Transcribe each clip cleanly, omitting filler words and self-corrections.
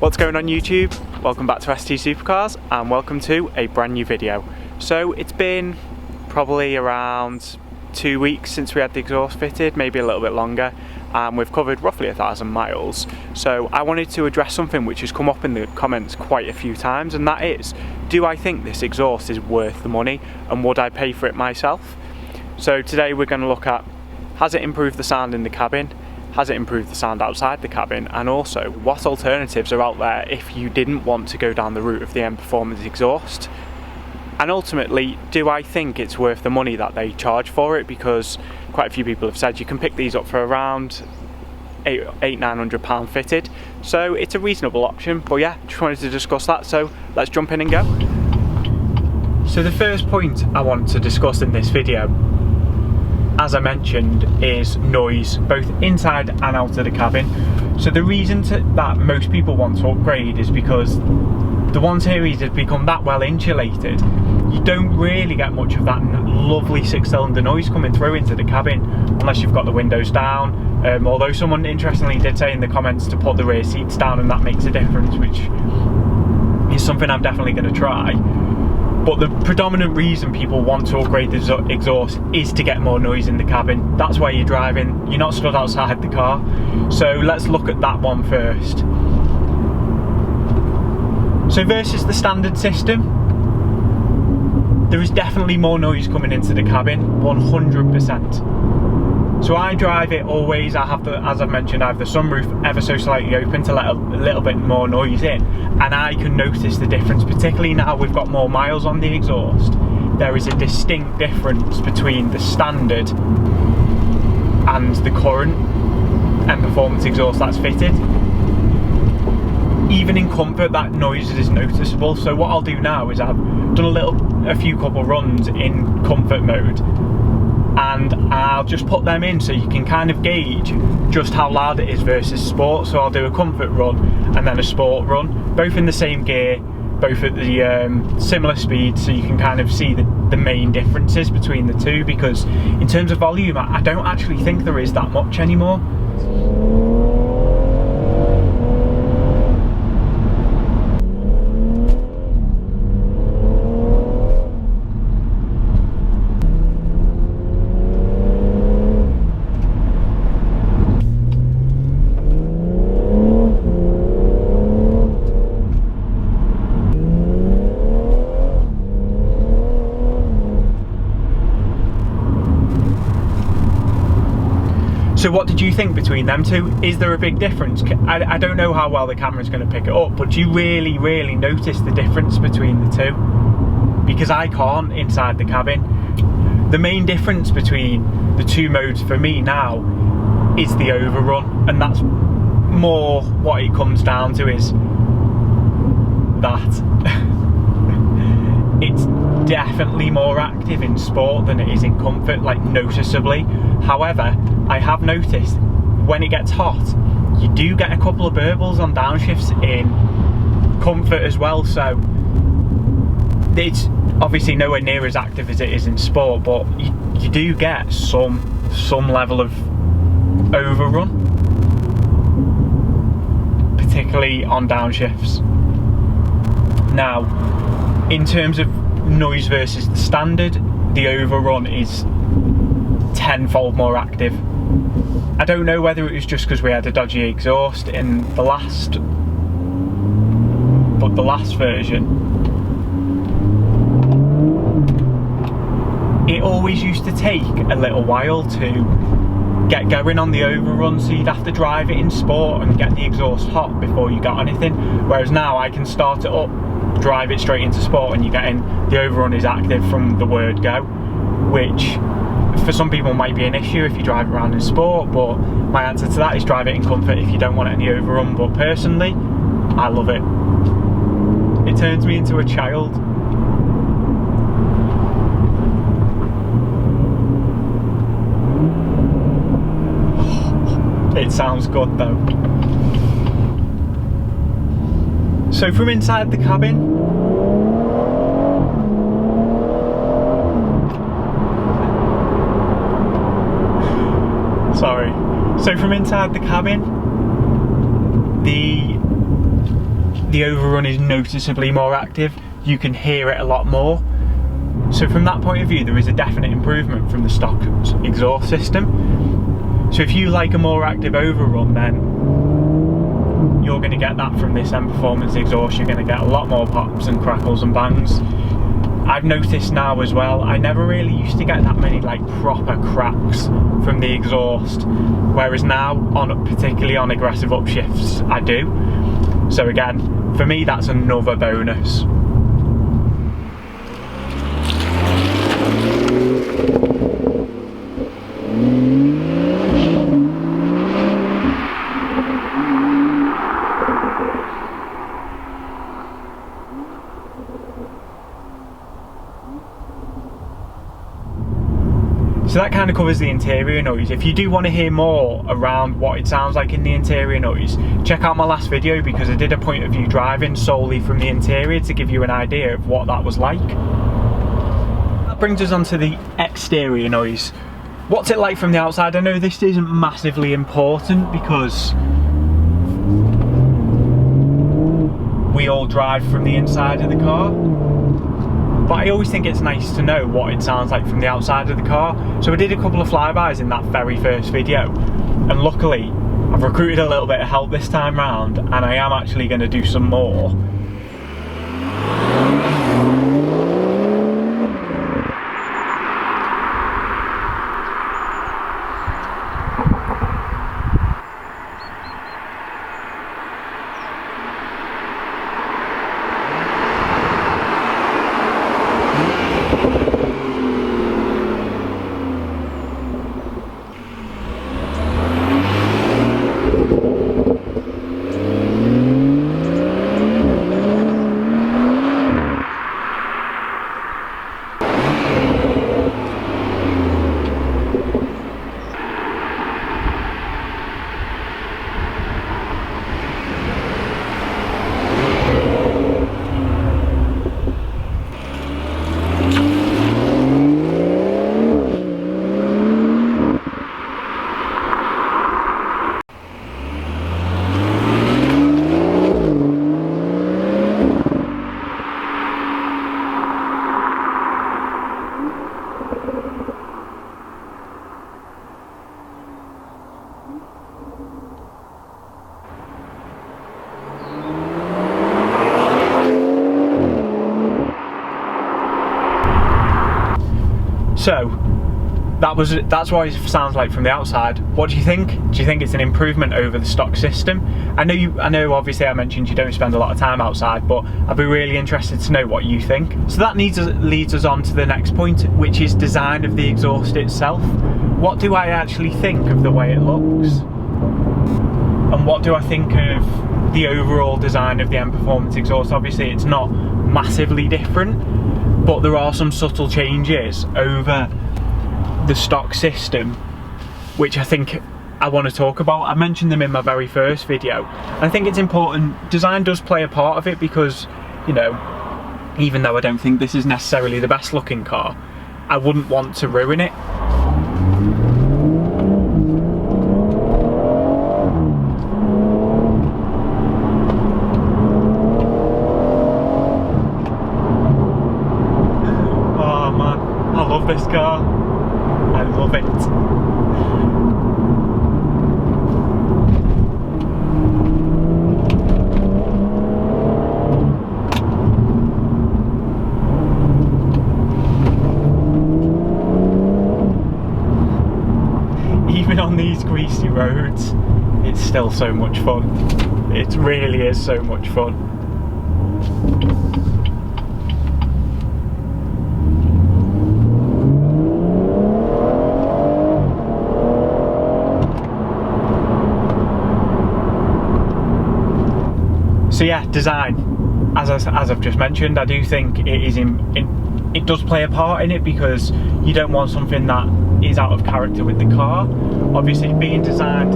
What's going on YouTube? Welcome back to ST Supercars and welcome to a brand new video. So it's been probably around 2 weeks since we had the exhaust fitted, maybe a little bit longer, and we've covered roughly 1,000 miles. So I wanted to address something which has come up in the comments quite a few times, and that is, do I think this exhaust is worth the money and would I pay for it myself? So today we're going to look at, has it improved the sound in the cabin? Has it improved the sound outside the cabin? And also, what alternatives are out there if you didn't want to go down the route of the M Performance exhaust? And ultimately, do I think it's worth the money that they charge for it? Because quite a few people have said you can pick these up for around £900 fitted. So it's a reasonable option, but yeah, just wanted to discuss that. So let's jump in and go. So the first point I want to discuss in this video, as I mentioned, is noise, both inside and out of the cabin. So the reason that most people want to upgrade is because the 1 Series has become that well insulated. You don't really get much of that lovely 6-cylinder noise coming through into the cabin unless you've got the windows down. Although someone interestingly did say in the comments to put the rear seats down, and that makes a difference, which is something I'm definitely going to try. But the predominant reason people want to upgrade the exhaust is to get more noise in the cabin. That's why you're driving, you're not stood outside the car. So let's look at that one first. So versus the standard system, there is definitely more noise coming into the cabin, 100%. So I drive it always, I have as I've mentioned, I have the sunroof ever so slightly open to let a little bit more noise in, and I can notice the difference, particularly now we've got more miles on the exhaust. There is a distinct difference between the standard and the current M Performance exhaust that's fitted. Even in comfort, that noise is noticeable. So what I'll do now is I've done a few couple runs in comfort mode, and I'll just put them in so you can kind of gauge just how loud it is versus sport. So I'll do a comfort run and then a sport run, both in the same gear, both at the similar speed, so you can kind of see the main differences between the two, because in terms of volume, I don't actually think there is that much anymore. So what did you think between them two? Is there a big difference? I don't know how well the camera's going to pick it up, but do you really notice the difference between the two? Because I can't inside the cabin. The main difference between the two modes for me now is the overrun, and that's more what it comes down to, is that it's definitely more active in sport than it is in comfort, like noticeably. However, I have noticed when it gets hot, you do get a couple of burbles on downshifts in comfort as well. So it's obviously nowhere near as active as it is in sport, but you do get some level of overrun, particularly on downshifts. Now, in terms of noise versus the standard, the overrun is tenfold more active. I don't know whether it was just because we had a dodgy exhaust in the last version. It always used to take a little while to get going on the overrun, so you'd have to drive it in sport and get the exhaust hot before you got anything, whereas now I can start it up, drive it straight into sport, and you're getting the overrun is active from the word go, which for some people might be an issue if you drive around in sport, but my answer to that is drive it in comfort if you don't want any overrun. But personally, I love it. It turns me into a child. It sounds good though. So from inside the cabin, sorry. So from inside the cabin, the overrun is noticeably more active. You can hear it a lot more. So from that point of view, there is a definite improvement from the stock exhaust system. So if you like a more active overrun, then you're going to get that from this M Performance exhaust. You're going to get a lot more pops and crackles and bangs. I've noticed now as well, I never really used to get that many like proper cracks from the exhaust, whereas now, particularly on aggressive upshifts, I do. So again, for me that's another bonus. So that kind of covers the interior noise. If you do want to hear more around what it sounds like in the interior noise, check out my last video, because I did a point of view driving solely from the interior to give you an idea of what that was like. That brings us on to the exterior noise. What's it like from the outside? I know this isn't massively important because we all drive from the inside of the car, but I always think it's nice to know what it sounds like from the outside of the car. So I did a couple of flybys in that very first video, and luckily I've recruited a little bit of help this time round, and I am actually going to do some more. So that's what it sounds like from the outside. What do you think? Do you think it's an improvement over the stock system? I know obviously I mentioned you don't spend a lot of time outside, but I'd be really interested to know what you think. So that leads us on to the next point, which is design of the exhaust itself. What do I actually think of the way it looks? And what do I think of the overall design of the M Performance exhaust? Obviously it's not massively different, but there are some subtle changes over the stock system which I think I want to talk about. I mentioned them in my very first video. I think it's important. Design does play a part of it because, you know, even though I don't think this is necessarily the best looking car, I wouldn't want to ruin it. Oh man, I love this car. I love it. Even on these greasy roads, it's still so much fun. It really is so much fun. So yeah, design. As I've just mentioned, I do think it is it does play a part in it, because you don't want something that is out of character with the car. Obviously, being designed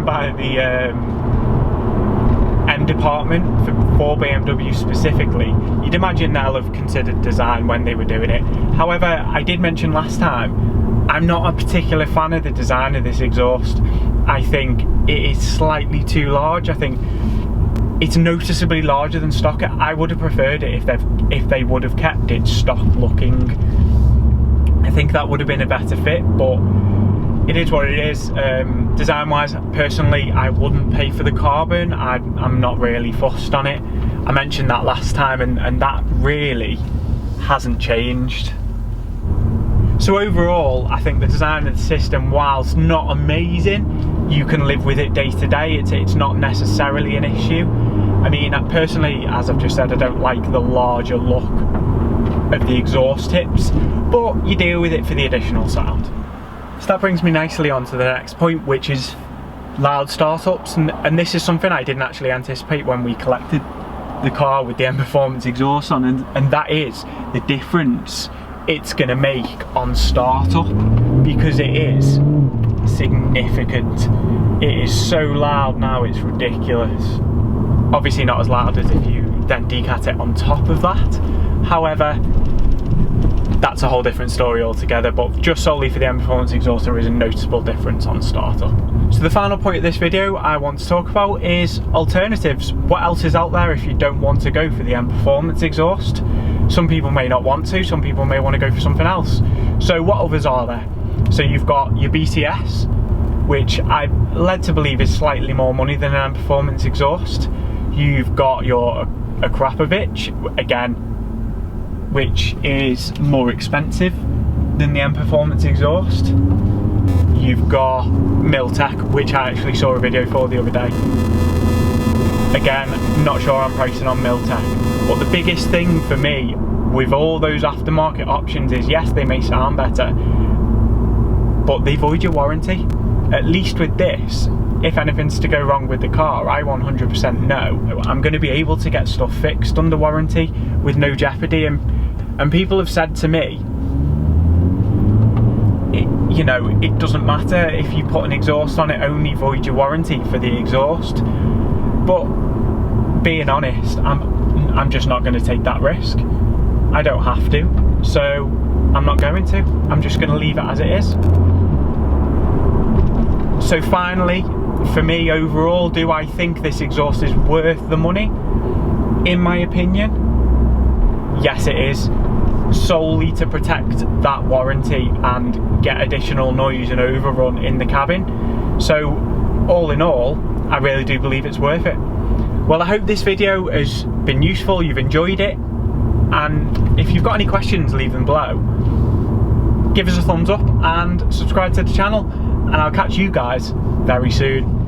by the M department for BMW specifically, you'd imagine they'll have considered design when they were doing it. However, I did mention last time, I'm not a particular fan of the design of this exhaust. I think it is slightly too large. I think it's noticeably larger than stock. I would have preferred it if they would have kept it stock looking. I think that would have been a better fit, but it is what it is. Design wise, personally, I wouldn't pay for the carbon. I'm not really fussed on it. I mentioned that last time, and that really hasn't changed. So overall, I think the design of the system, whilst not amazing, you can live with it day to day. It's not necessarily an issue. I mean, personally, as I've just said, I don't like the larger look of the exhaust tips, but you deal with it for the additional sound. So that brings me nicely on to the next point, which is loud startups, and this is something I didn't actually anticipate when we collected the car with the M Performance exhaust on, and that is the difference it's going to make on startup, because it is significant. It is so loud now, it's ridiculous. Obviously not as loud as if you then decat it on top of that. However, that's a whole different story altogether, but just solely for the M Performance exhaust, there is a noticeable difference on startup. So the final point of this video I want to talk about is alternatives. What else is out there if you don't want to go for the M Performance exhaust? Some people may not want to, some people may want to go for something else. So what others are there? So you've got your BTS, which I'm led to believe is slightly more money than an M Performance exhaust. You've got your Akrapovic, again, which is more expensive than the M Performance exhaust. You've got Miltech, which I actually saw a video for the other day. Again, not sure I'm pricing on Miltech, but the biggest thing for me with all those aftermarket options is, yes, they may sound better, but they void your warranty. At least with this, if anything's to go wrong with the car, I 100% know I'm going to be able to get stuff fixed under warranty with no jeopardy. And people have said to me, you know, it doesn't matter if you put an exhaust on it, only void your warranty for the exhaust. But being honest, I'm just not going to take that risk. I don't have to, so I'm not going to. I'm just going to leave it as it is. So finally, for me overall, do I think this exhaust is worth the money? In my opinion, yes it is. Solely to protect that warranty and get additional noise and overrun in the cabin. So all in all, I really do believe it's worth it. Well, I hope this video has been useful, you've enjoyed it, and if you've got any questions, leave them below. Give us a thumbs up and subscribe to the channel, and I'll catch you guys very soon.